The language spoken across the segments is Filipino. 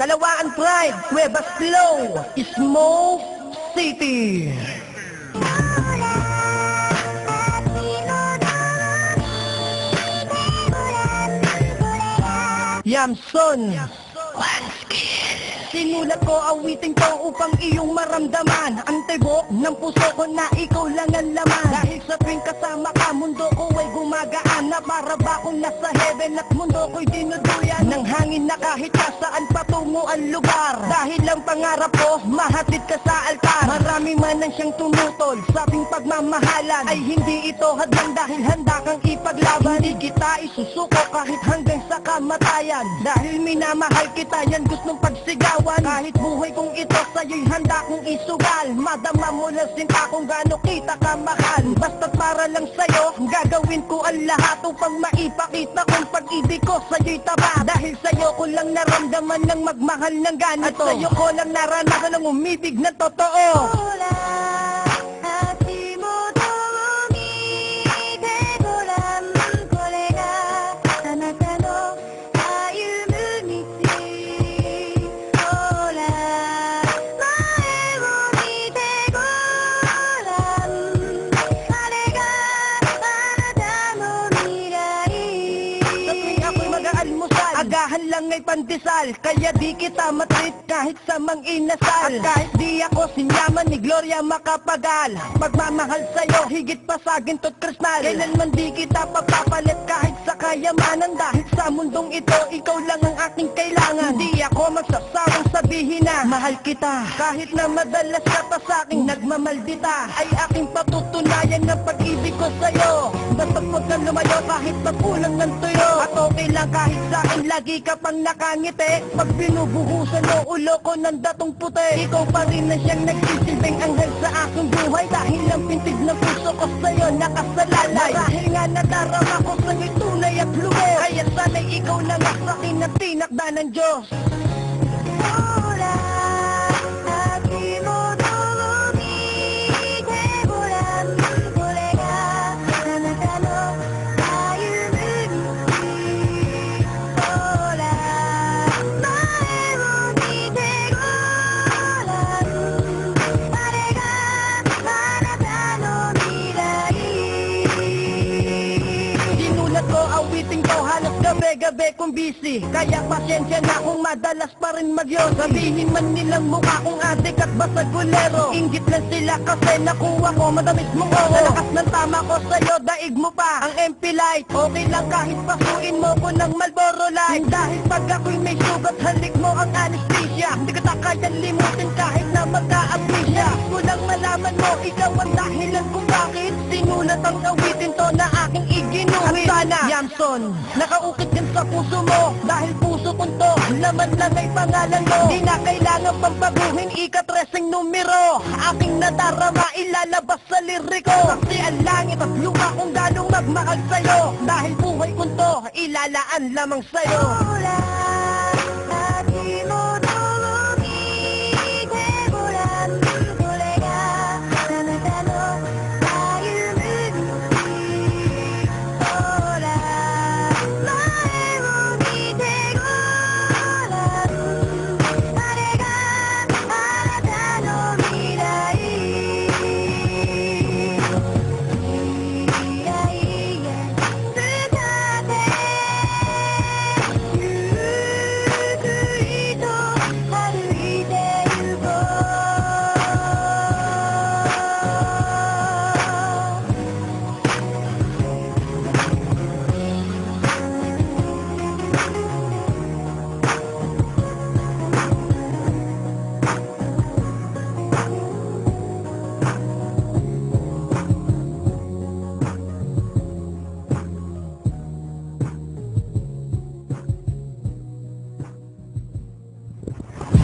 Kalawaan Pride, Cuevas Flow, Smoke City. Yamson, one skill. Sinulat ko awitin ko upang iyong maramdaman. Ang tibok ng puso ko na ikaw lang ang laman. Dahil sa tuwing kasama ka, mundo ko ay gumagaan. Na para ba kung nasa heaven at mundo ko'y dinuduyan ng hangin na kahit saan patungo ang lugar. Dahil ang pangarap ko, mahatid ka sa altar. Marami man ang siyang tumutol sa ating pagmamahalan. Ay hindi ito hadlang dahil handa kang ipaglaban. Hindi kita isusuko kahit hanggang sa kamatayan. Dahil minamahal kita, yan gustong pagsigawan. Kahit buhay kong ito sa'yo'y handa kong isugal. Madama mo lang sinta kung gaano kita kamahal. Basta't para lang sa'yo, gagawin ko ang lahat upang maipakita kung pag-ibig ko sa'yo'y taba. Dahil sa'yo ko lang naramdaman ng magmahal ng ganito. At sa'yo ko lang naranasan ng umibig na totoo. Agahan lang ay pandesal, kaya di kita matreat kahit sa mang-inasal. At kahit di ako sinyaman ni Gloria Macapagal, pagmamahal sa'yo higit pa sa ginto't kristal. Kailanman di kita papapalit kahit sa kayamanan. Dahil sa mundong ito, ikaw lang ang aking kailangan. Di ako magsasawang sabihin na mahal kita. Kahit na madalas ka pa sa'king nagmamaldita, ay aking patutunayan ng pag-ibig ko sa'yo. Basta't huwag kang lumayo kahit mapulang ng tuyo. At okay lang kahit sa'kin lagi ka pang nakangiti. Pag binubuhusan mo ulo ko ng datong puti, ikaw pa rin na siyang nagsisilbing anghel sa aking buhay. Dahil ang pintig ng puso ko sa'yo nakasalalay. Dahil nga nadarama ko sa'yo'y tunay at lumer. Kaya sana'y ikaw na nga sa'kin na tinakda ng Diyos. Awitin ko halos gabi-gabi kung busy. Kaya pasensya na kung madalas pa rin magyosi. Sabihin man nilang mukha kong adik at basag gulero. Inggit lang sila kasi nakuha ko madamis mong oo. Sa lakas ng tama ko sa'yo, daig mo pa ang MP Light. Okay lang kahit pasuin mo ko ng Marlboro Light. Dahil pag ako'y may sugat, halik mo ang anesthesia. Hindi ko ta kayang limutin kahit na magka-amnesia. Kulang malaman mo, ikaw ang dahilan kung bakit sinulat ang awitin to na aking iginuwin. At sana, Yamson, nakaukit yan sa puso mo. Dahil puso kong to, laman lang ay pangalan mo. Di na kailangan pang baguhin, ikatreseng numero. Aking nadarama, ilalabas sa liriko. Kasi ang langit at lupa kung ganong magmahal sa'yo. Dahil buhay kong to, ilalaan lamang sa'yo.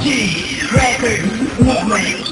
G Record Movement.